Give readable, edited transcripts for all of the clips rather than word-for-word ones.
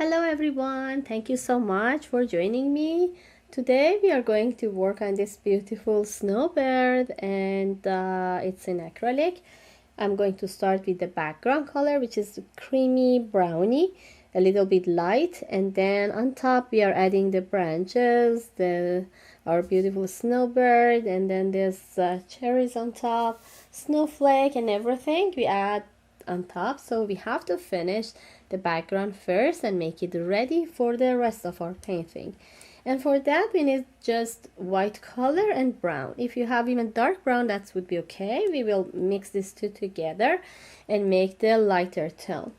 Hello everyone, thank you so much for joining me. Today we are going to work on this beautiful snowbird and it's in acrylic. I'm going to start with the background color, which is creamy brownie, a little bit light, and then on top we are adding the branches, our beautiful snowbird, and then there's cherries on top, snowflake and everything we add on top. So we have to finish the background first and make it ready for the rest of our painting. And for that we need just white color and brown. If you have even dark brown, that would be okay. We will mix these two together and make the lighter tone.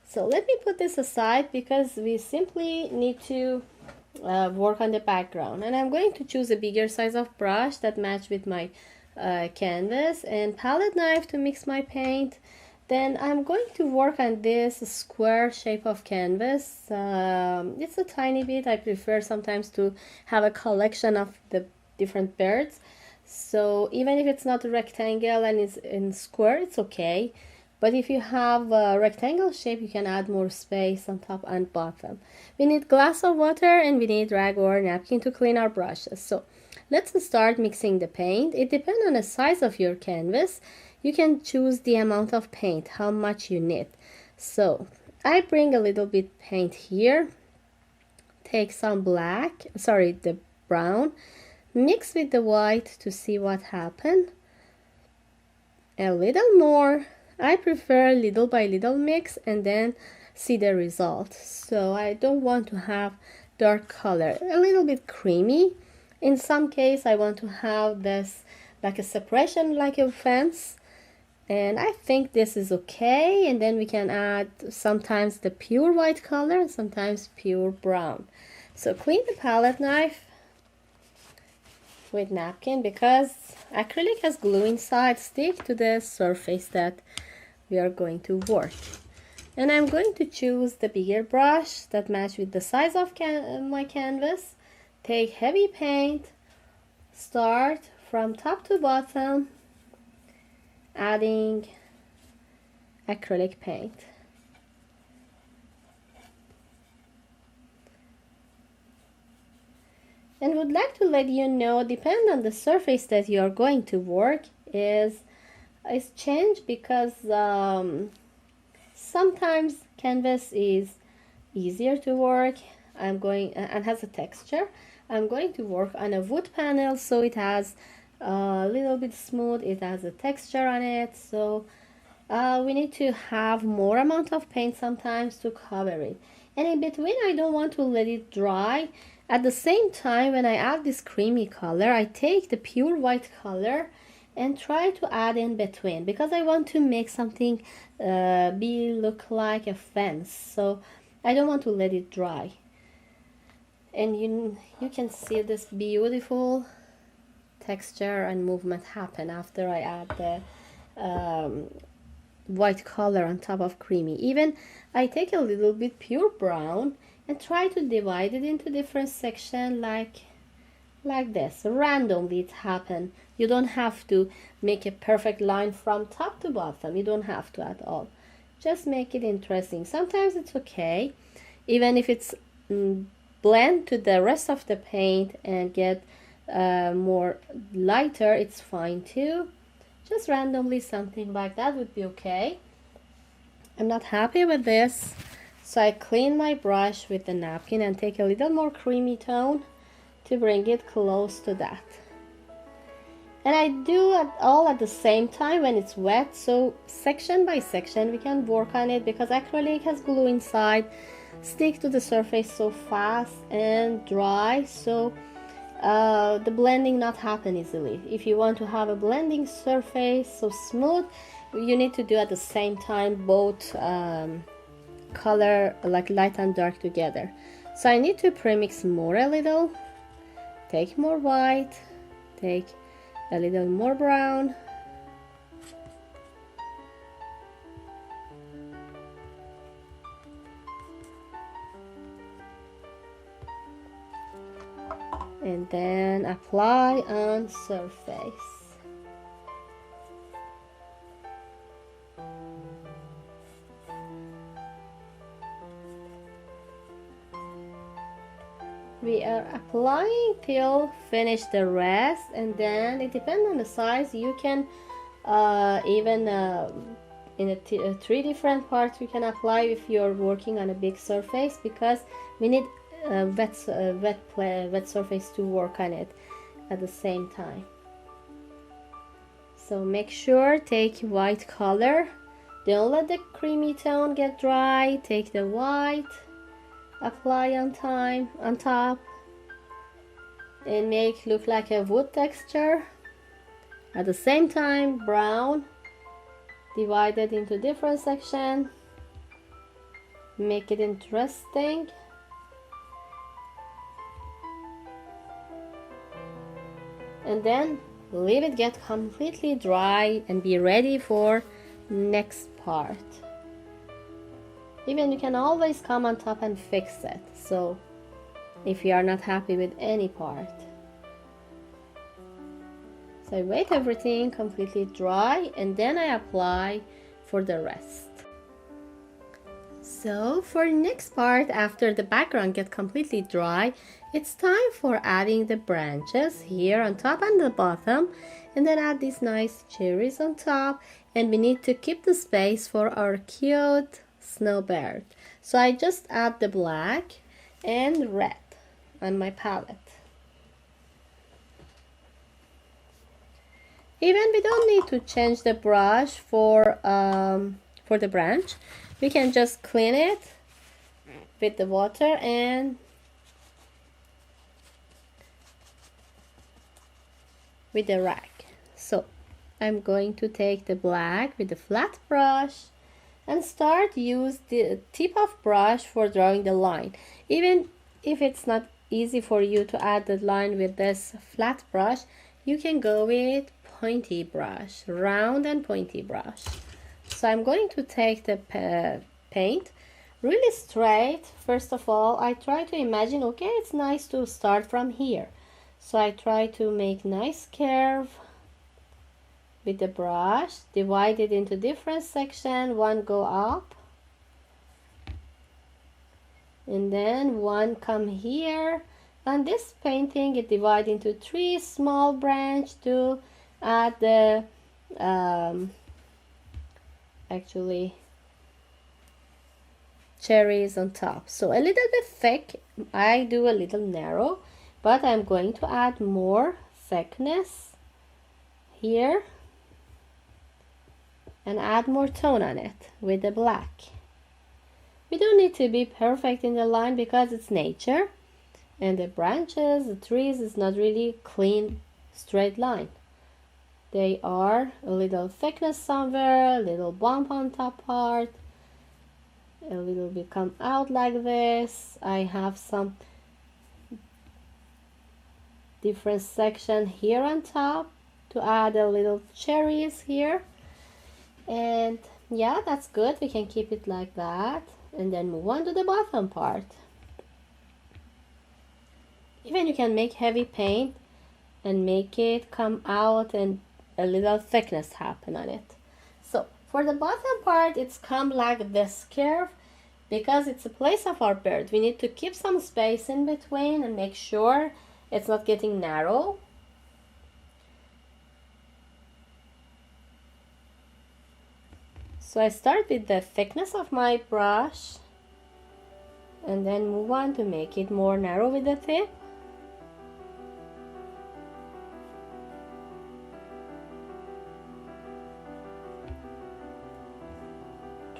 So let me put this aside because we simply need to work on the background, and I'm going to choose a bigger size of brush that match with my canvas and palette knife to mix my paint. Then I'm going to work on this square shape of canvas. It's a tiny bit. I prefer sometimes to have a collection of the different birds. So even if it's not a rectangle and it's in square, it's okay. But if you have a rectangle shape, you can add more space on top and bottom. We need glass of water and we need rag or napkin to clean our brushes. So let's start mixing the paint. It depends on the size of your canvas. You can choose the amount of paint, how much you need. So I bring a little bit paint here, take some the brown, mix with the white to see what happens. A little more. I prefer little by little mix and then see the result. So I don't want to have dark color, a little bit creamy. In some case I want to have this like a separation, like a fence. And I think this is okay, and then we can add sometimes the pure white color, sometimes pure brown. So clean the palette knife with napkin because acrylic has glue inside. Stick to the surface that we are going to work. And I'm going to choose the bigger brush that match with the size of my canvas. Take heavy paint, start from top to bottom, adding acrylic paint. And would like to let you know, depending on the surface that you are going to work, is changed because sometimes canvas is easier to work. I'm going and has a texture. I'm going to work on a wood panel, so it has a little bit smooth, it has a texture on it, so we need to have more amount of paint sometimes to cover it. And in between I don't want to let it dry. At the same time, when I add this creamy color, I take the pure white color and try to add in between because I want to make something look like a fence, so I don't want to let it dry. And you can see this beautiful texture and movement happen after I add the white color on top of creamy. Even I take a little bit pure brown and try to divide it into different sections like this. Randomly it happen. You don't have to make a perfect line from top to bottom. You don't have to at all. Just make it interesting. Sometimes it's okay, even if it's blend to the rest of the paint and get more lighter, it's fine too. Just randomly something like that would be okay. I'm not happy with this, so I clean my brush with the napkin and take a little more creamy tone to bring it close to that. And I do it all at the same time when it's wet, so section by section we can work on it because acrylic has glue inside, stick to the surface so fast and dry, so the blending not happen easily. If you want to have a blending surface so smooth, you need to do at the same time both color, like light and dark together. So I need to premix more a little, take more white, take a little more brown, and then apply on surface. We are applying till finish the rest, and then it depends on the size. You can even in three different parts we can apply if you're working on a big surface, because we need wet surface to work on it at the same time. So make sure take white color, don't let the creamy tone get dry. Take the white, apply on top, and make look like a wood texture. At the same time, brown, divide it into different sections, make it interesting. And then leave it get completely dry and be ready for next part. Even you can always come on top and fix it, so if you are not happy with any part. So I wait everything completely dry, and then I apply for the rest. So for next part, after the background get completely dry, it's time for adding the branches here on top and the bottom, and then add these nice cherries on top. And we need to keep the space for our cute snowbird. So I just add the black and red on my palette. Even we don't need to change the brush for the branch. We can just clean it with the water and with the rag. So I'm going to take the black with the flat brush and start use the tip of brush for drawing the line. Even if it's not easy for you to add the line with this flat brush, you can go with pointy brush, round and pointy brush. So I'm going to take the paint really straight. First of all, I try to imagine, okay, it's nice to start from here. So I try to make nice curve with the brush, divide it into different sections. One go up, and then one come here. And this painting it divide into 3 small branch to add the actually cherries on top. So a little bit thick, I do a little narrow, but I'm going to add more thickness here and add more tone on it with the black. We don't need to be perfect in the line because it's nature, and the branches, the trees is not really clean straight line. They are a little thickness somewhere, a little bump on top part, a little bit come out like this. I have some different section here on top to add a little cherries here. And yeah, that's good. We can keep it like that and then move on to the bottom part. Even you can make heavy paint and make it come out and a little thickness happen on it. So for the bottom part, it's come like this curve because it's a place of our bird. We need to keep some space in between and make sure it's not getting narrow. So I start with the thickness of my brush and then move on to make it more narrow with the tip.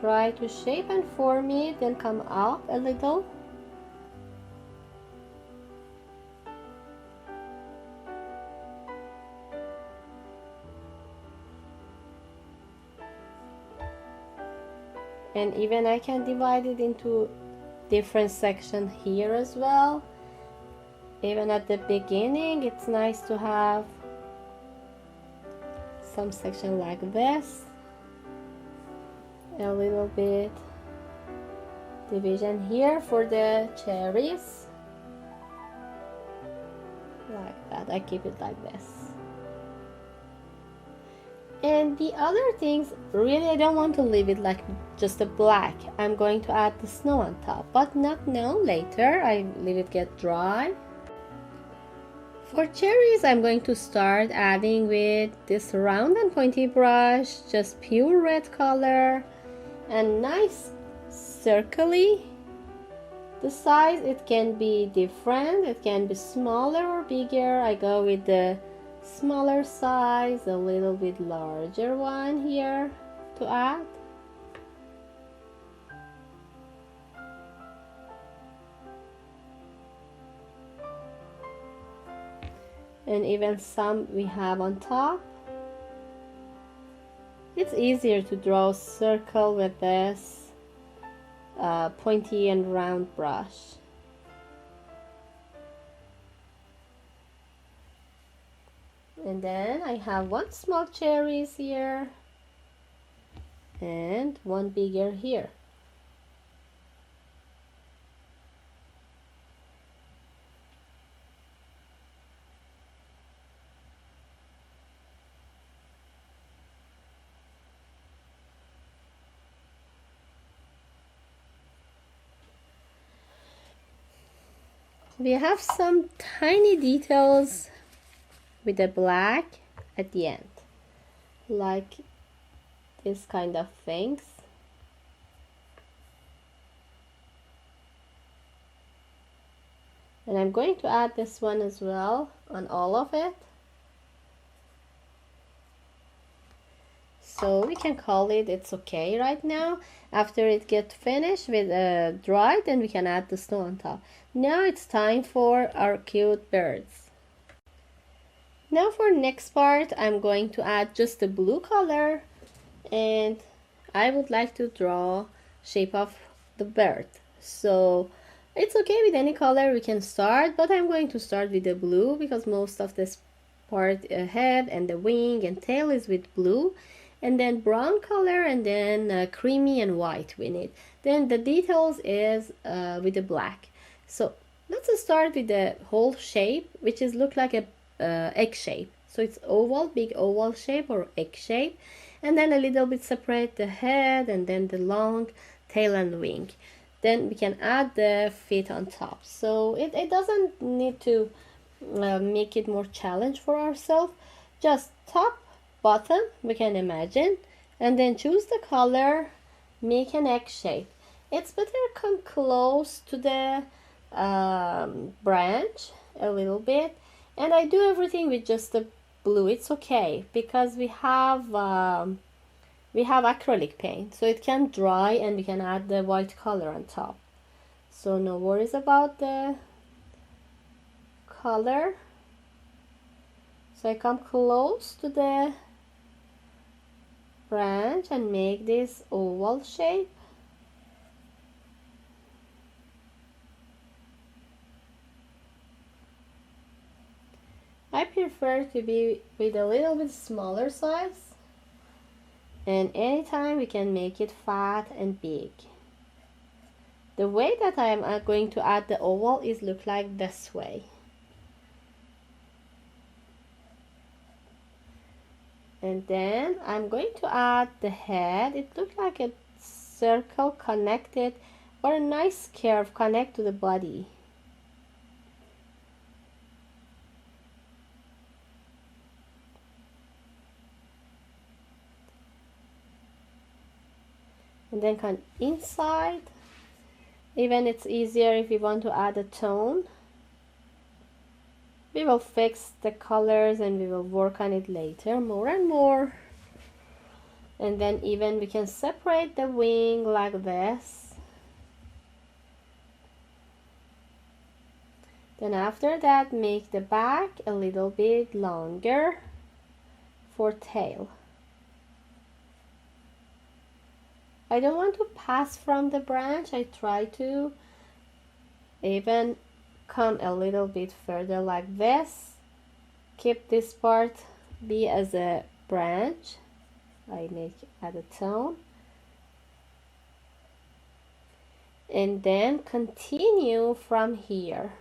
Try to shape and form it, then come up a little. And even I can divide it into different sections here as well. Even at the beginning, it's nice to have some section like this. A little bit division here for the cherries, like that. I keep it like this. And the other things, really I don't want to leave it like just a black. I'm going to add the snow on top, but not now, later. I leave it get dry. For cherries, I'm going to start adding with this round and pointy brush, just pure red color and nice circly. The size, it can be different, it can be smaller or bigger. I go with the smaller size, a little bit larger one here to add. And even some we have on top. It's easier to draw a circle with this pointy and round brush. And then I have one small cherries here and one bigger here. We have some tiny details with the black at the end, like this kind of things. And I'm going to add this one as well on all of it. So we can call it it's okay right now. After it gets finished with dried, then we can add the snow on top. Now it's time for our cute birds. Now for next part, I'm going to add just the blue color, and I would like to draw shape of the bird. So it's okay with any color we can start, but I'm going to start with the blue because most of this part, head and the wing and tail, is with blue, and then brown color, and then creamy and white with it. Then the details is with the black. So let's start with the whole shape, which is look like a egg shape. So it's oval, big oval shape or egg shape, and then a little bit separate the head and then the long tail and wing. Then we can add the feet on top. So it doesn't need to make it more challenge for ourselves. Just top, bottom, we can imagine, and then choose the color, make an egg shape. It's better come close to the branch a little bit, and I do everything with just the blue. It's okay because we have acrylic paint, so it can dry and we can add the white color on top. So no worries about the color. So I come close to the branch and make this oval shape. I prefer to be with a little bit smaller size, and anytime we can make it fat and big. The way that I'm going to add the oval is look like this way. And then I'm going to add the head. It looks like a circle connected, or a nice curve connect to the body. And then come inside. Even it's easier if we want to add a tone. We will fix the colors and we will work on it later more and more. And then even we can separate the wing like this. Then after that, make the back a little bit longer for tail. I don't want to pass from the branch. I try to even come a little bit further like this. Keep this part be as a branch. I make add a tone. And then continue from here.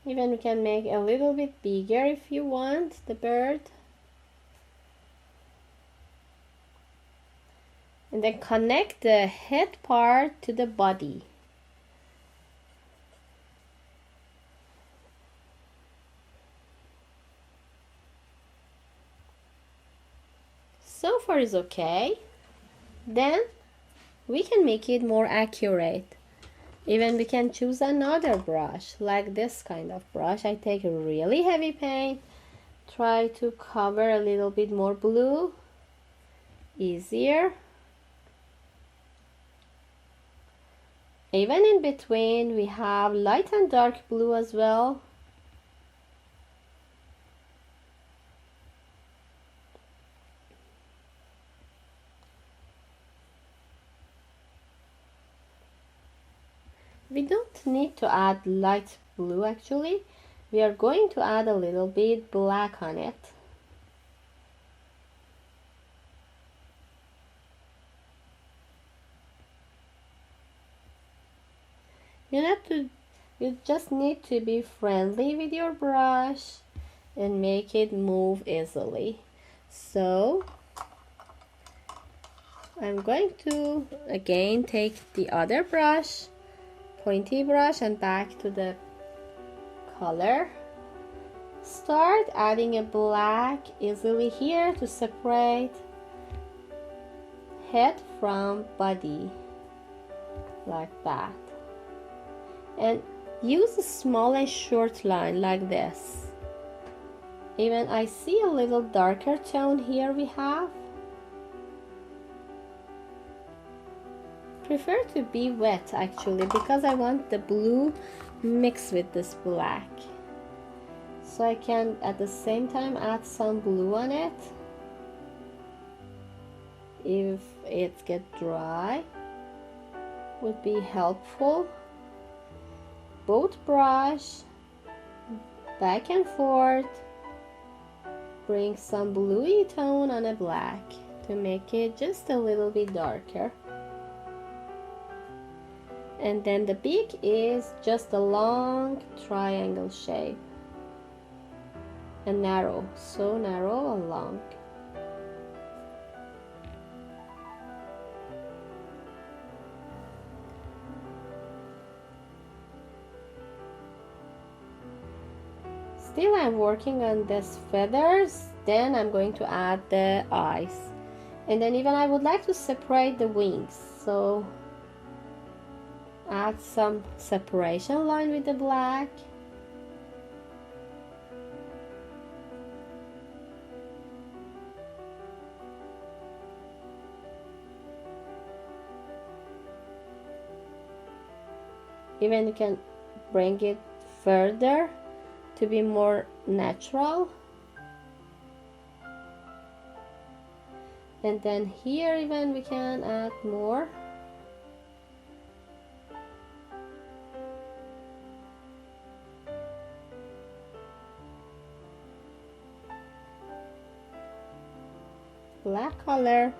Even we can make a little bit bigger if you want the bird. And then connect the head part to the body. So far is okay. Then we can make it more accurate. Even we can choose another brush, like this kind of brush. I take a really heavy paint, try to cover a little bit more blue, easier. Even in between we have light and dark blue as well. We don't need to add light blue actually. We are going to add a little bit black on it. You just need to be friendly with your brush and make it move easily. So I'm going to again take the other brush, pointy brush, and back to the color. Start adding a black easily here to separate head from body, like that. And use a small and short line like this. Even I see a little darker tone here we have. Prefer to be wet actually, because I want the blue mixed with this black. So I can at the same time add some blue on it. If it gets dry, would be helpful. Both brush, back and forth, bring some bluey tone on a black to make it just a little bit darker. And then the beak is just a long triangle shape, and narrow, so narrow and long. Still I'm working on these feathers, then I'm going to add the eyes. And then even I would like to separate the wings, so add some separation line with the black. Even you can bring it further to be more natural. And then here even we can add more. Black color,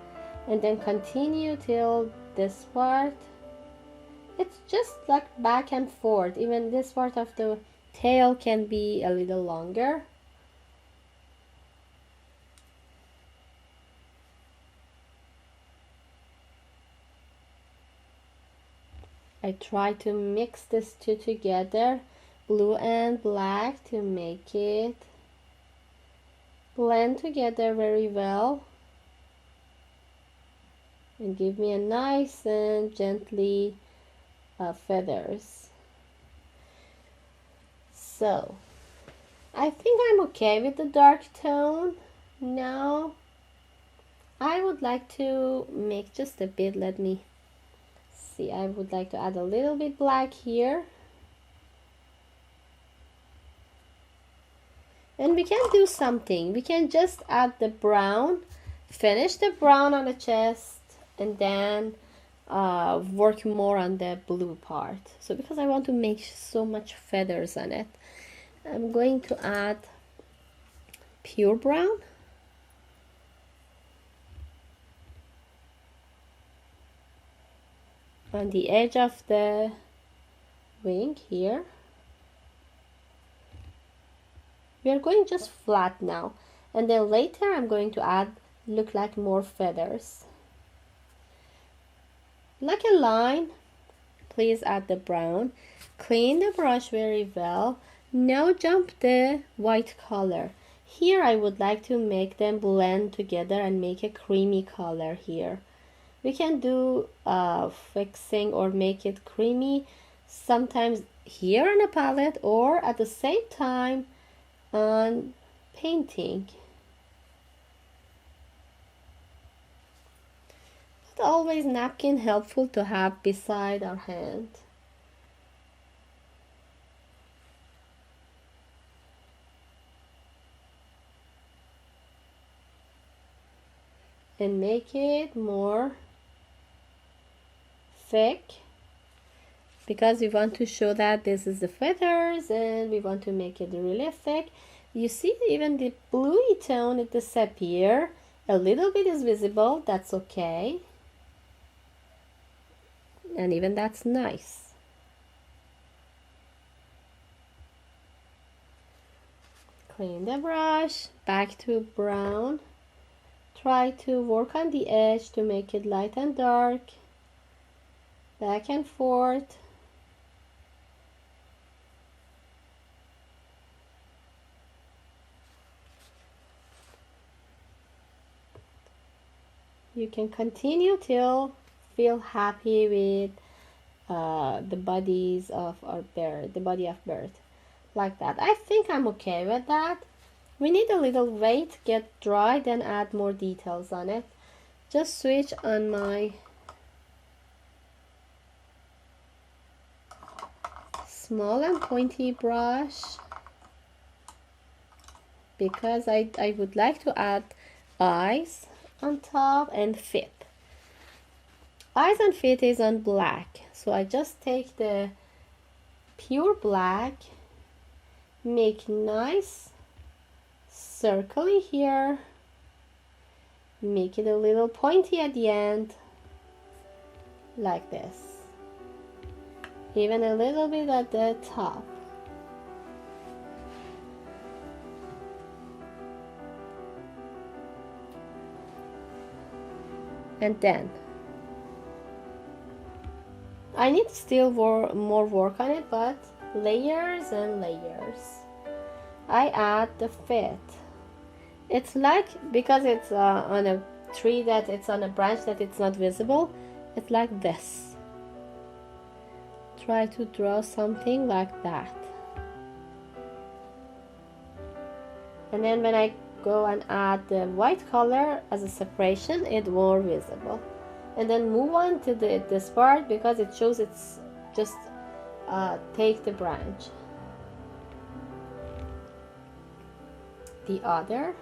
and then continue till this part. It's just like back and forth. Even this part of the tail can be a little longer. I try to mix these two together, blue and black, to make it blend together very well and give me a nice and gently feathers. So I think I'm okay with the dark tone. Now I would like to make just a bit. Let me see. I would like to add a little bit black here. And we can do something. We can just add the brown, finish the brown on the chest, and then work more on the blue part. So because I want to make so much feathers on it, I'm going to add pure brown. On the edge of the wing here. We are going just flat now, and then later I'm going to add look like more feathers. Like a line, please add the brown. Clean the brush very well. Now jump the white color. Here I would like to make them blend together and make a creamy color here. We can do fixing or make it creamy sometimes here on a palette or at the same time on painting. But always napkin helpful to have beside our hand. And make it more thick because we want to show that this is the feathers and we want to make it really thick. You see even the bluey tone it disappear. A little bit is visible, that's okay. And even that's nice. Clean the brush, back to brown. Try to work on the edge to make it light and dark. Back and forth. You can continue till feel happy with the bodies of our bird, the body of bird, like that. I think I'm okay with that. We need a little wait, get dry, then add more details on it. Just switch on my small and pointy brush because I would like to add eyes on top and feet. Eyes and feet is on black, so I just take the pure black, make nice circle here, make it a little pointy at the end like this, even a little bit at the top. And then I need still more work on it, but layers and layers. I add the feet. It's like, because it's on a tree that it's on a branch that it's not visible, it's like this. Try to draw something like that. And then when I go and add the white color as a separation, it's more visible. And then move on to this part because it shows it's just take the branch. The other.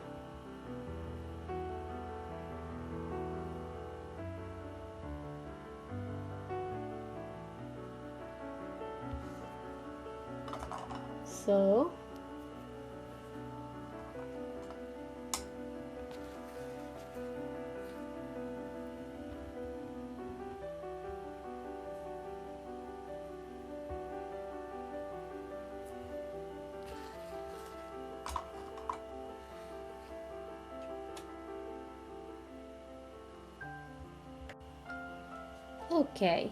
So okay,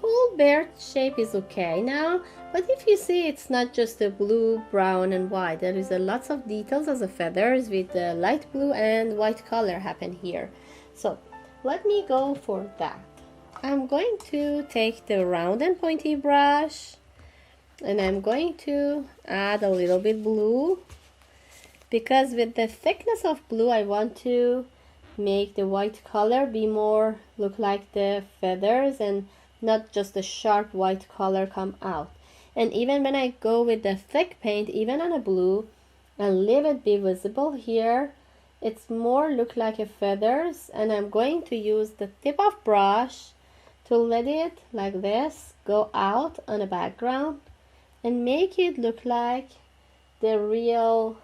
whole bird shape is okay now, but if you see it's not just the blue, brown and white, there is a lots of details as a feathers with the light blue and white color happen here. So let me go for that. I'm going to take the round and pointy brush and I'm going to add a little bit blue because with the thickness of blue I want to make the white color be more look like the feathers and not just the sharp white color come out. And even when I go with the thick paint, even on a blue, and leave it be visible here, it's more look like a feathers, and I'm going to use the tip of brush to let it like this go out on a background and make it look like the real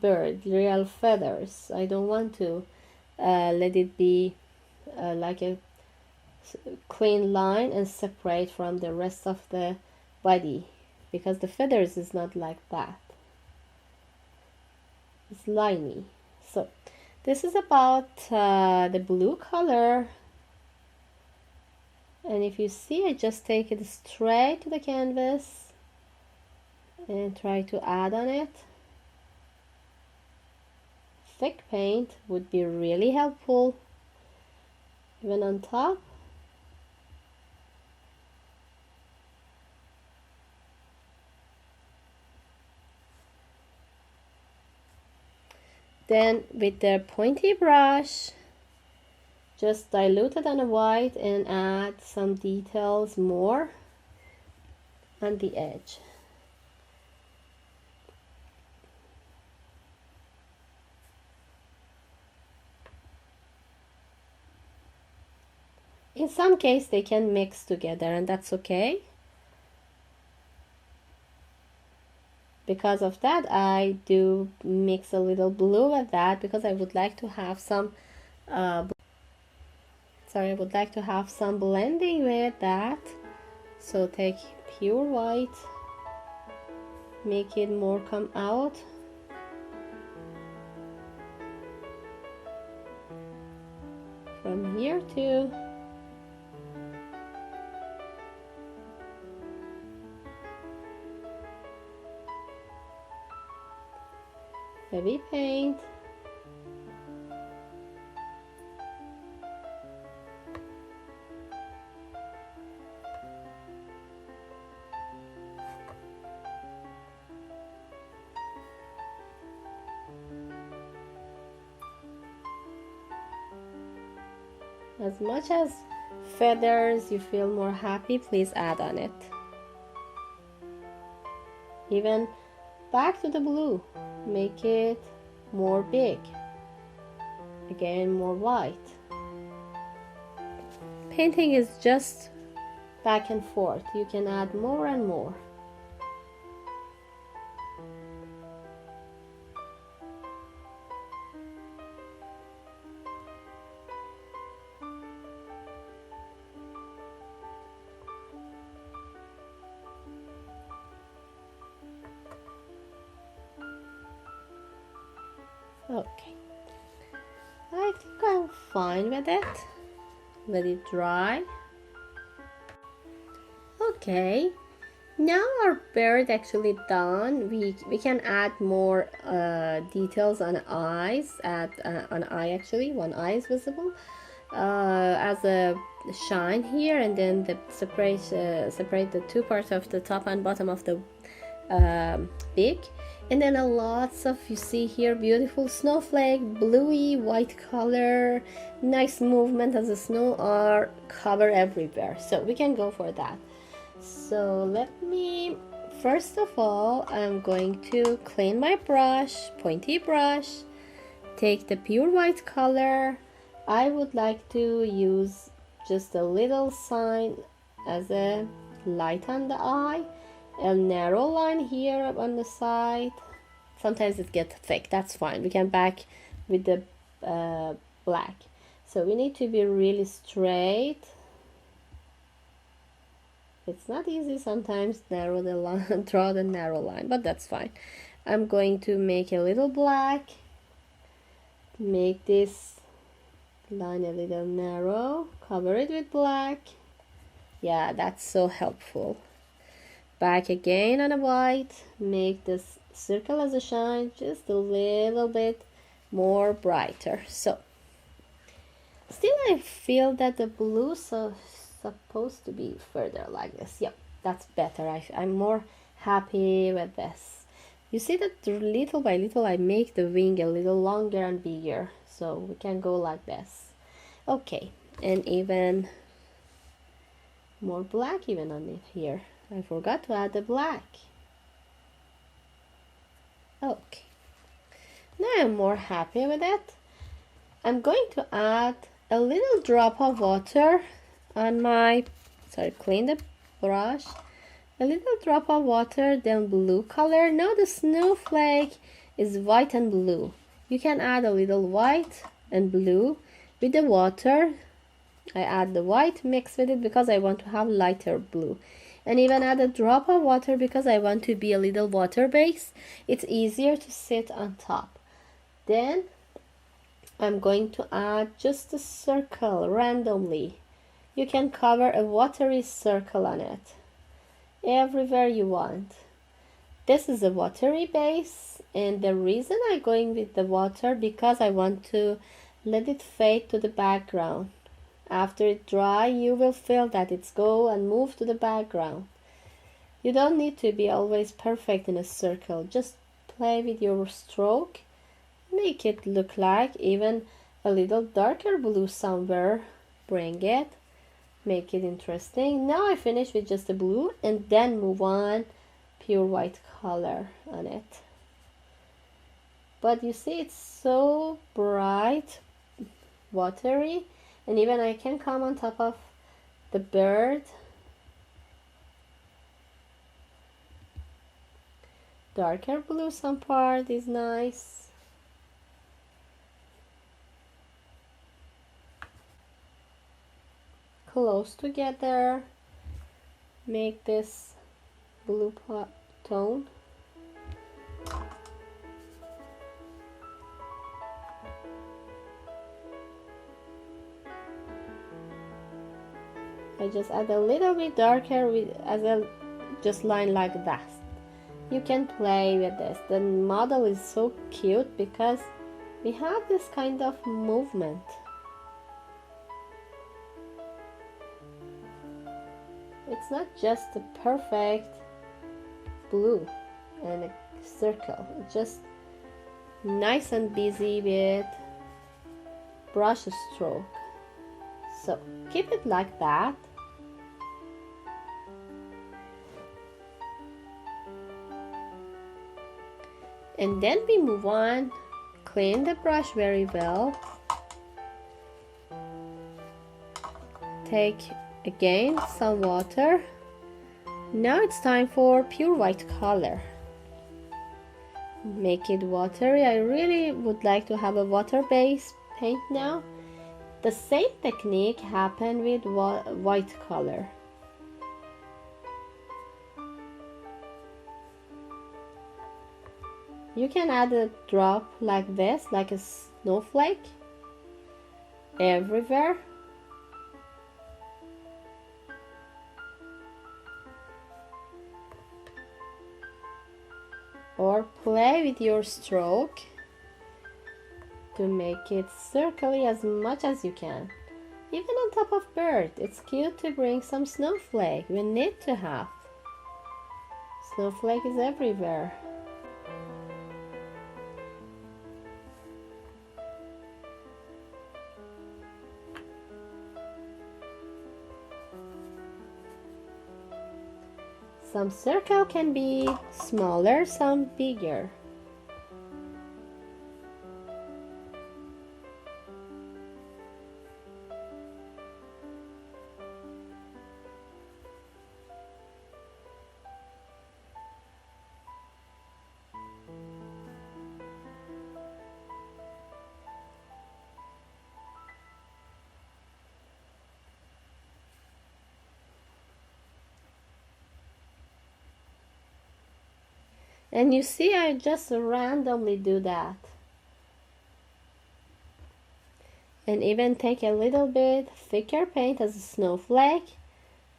bird, real feathers. I don't want to let it be like a clean line and separate from the rest of the body because the feathers is not like that. slimy. So this is about the blue color, and if you see, I just take it straight to the canvas and try to add on it. Thick paint would be really helpful, even on top. Then with the pointy brush, just dilute it on the white and add some details more on the edge. In some case they can mix together, and that's okay. Because of that, I do mix a little blue with that because I would like to have some I would like to have some blending with that. So take pure white, make it more come out. From here too. Heavy paint. As much as feathers you feel more happy, please add on it. Even back to the blue, make it more big. Again, more white. Painting is just back and forth. You can add more and more. Okay, I think I'm fine with it. Let it dry. Okay, now our bird actually done. We can add more details on eyes. Add an eye, actually one eye is visible as a shine here, and then the separate the two parts of the top and bottom of the beak. And then a lots of, you see here, beautiful snowflake, bluey white color, nice movement as the snow are cover everywhere. So we can go for that. So let me, first of all, I'm going to clean my brush, pointy brush, take the pure white color. I would like to use just a little sign as a light on the eye. A narrow line here on the side. Sometimes it gets thick, that's fine. We can back with the black. So we need to be really straight. It's not easy sometimes narrow the line, draw the narrow line, but that's fine. I'm going to make a little black. Make this line a little narrow. Cover it with black. Yeah, that's so helpful. Back again on a white, make this circle as a shine just a little bit more brighter. So still I feel that the blue so supposed to be further like this. Yep, that's better. I'm more happy with this. You see that little by little I make the wing a little longer and bigger, so we can go like this. Okay, and even more black even on it here. I forgot to add the black. Okay, now I'm more happy with it. I'm going to add a little drop of water on my, clean the brush. A little drop of water, then blue color. Now the snowflake is white and blue. You can add a little white and blue with the water. I add the white mix with it because I want to have lighter blue. And even add a drop of water because I want to be a little water base. It's easier to sit on top. Then I'm going to add just a circle randomly. You can cover a watery circle on it everywhere you want. This is a watery base, and the reason I'm going with the water because I want to let it fade to the background. After it dry, you will feel that it's go and move to the background. You don't need to be always perfect in a circle. Just play with your stroke. Make it look like even a little darker blue somewhere. Bring it. Make it interesting. Now I finish with just the blue and then move on pure white color on it. But you see it's so bright, watery, and even I can come on top of the bird. Darker blue some part is nice. Close together. Make this blue tone. I just add a little bit darker with as a just line like that. You can play with this. The model is so cute because we have this kind of movement. It's not just a perfect blue and a circle. It's just nice and busy with brush stroke. So keep it like that. And then we move on. Clean the brush very well. Take again some water. Now it's time for pure white color. Make it watery. I really would like to have a water-based paint now. The same technique happened with white color. You can add a drop like this, like a snowflake, everywhere. Or play with your stroke to make it circly as much as you can. Even on top of bird, it's cute to bring some snowflake. We need to have. Snowflake is everywhere. Some circle can be smaller, some bigger. And you see, I just randomly do that. And even take a little bit thicker paint as a snowflake.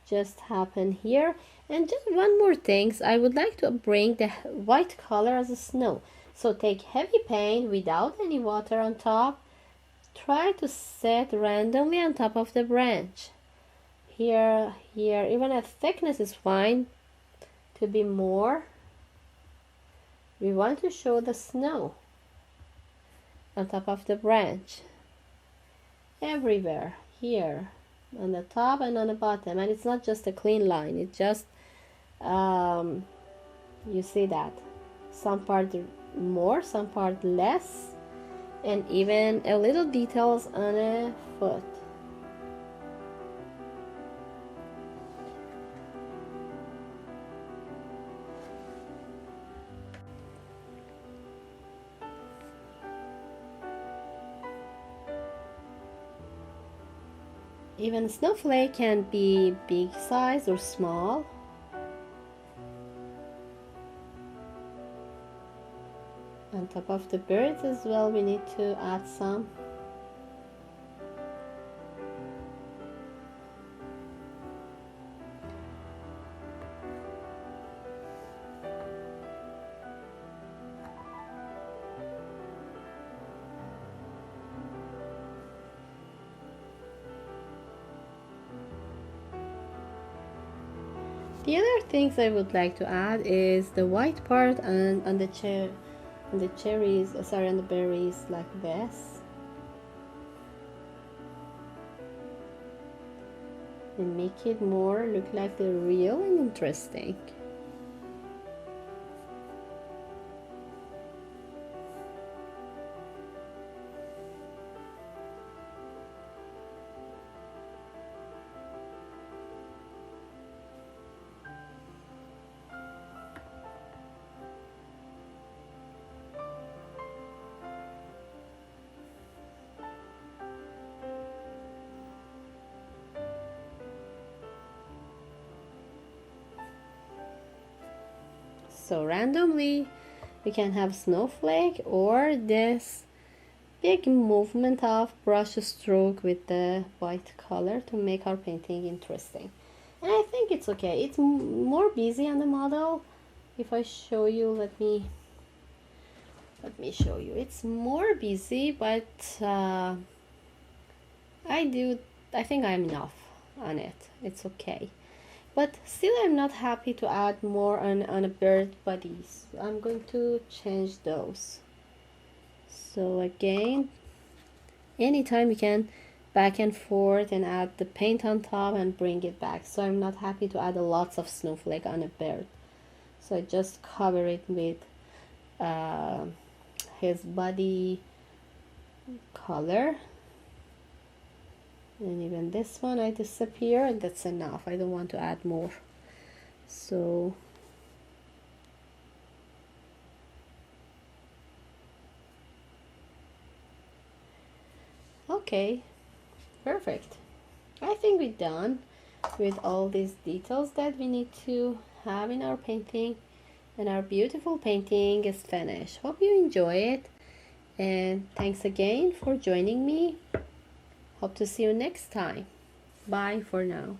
Just happen here. And just one more thing, I would like to bring the white color as a snow. So take heavy paint without any water on top. Try to set randomly on top of the branch. Here, even a thickness is fine to be more. We want to show the snow on top of the branch. Everywhere, here, on the top and on the bottom. And it's not just a clean line, it's just, you see that. Some part more, some part less, and even a little details on a foot. Even snowflake can be big size or small. On top of the birds as well, we need to add some. The other things I would like to add is the white part and on the cherries, sorry, on the berries like this. And make it more look like the real and interesting. So randomly we can have snowflake or this big movement of brush stroke with the white color to make our painting interesting. And I think it's okay. It's more busy on the model. If I show you, let me show you. It's more busy, but I think I'm enough on it. It's okay. But still I'm not happy to add more on a bird bodies. I'm going to change those. So again, anytime you can back and forth and add the paint on top and bring it back. So I'm not happy to add lots of snowflake on a bird. So I just cover it with his body color. And even this one I disappear, and that's enough. I don't want to add more. So okay, perfect. I think we're done with all these details that we need to have in our painting, and our beautiful painting is finished. Hope you enjoy it, and thanks again for joining me. Hope to see you next time. Bye for now.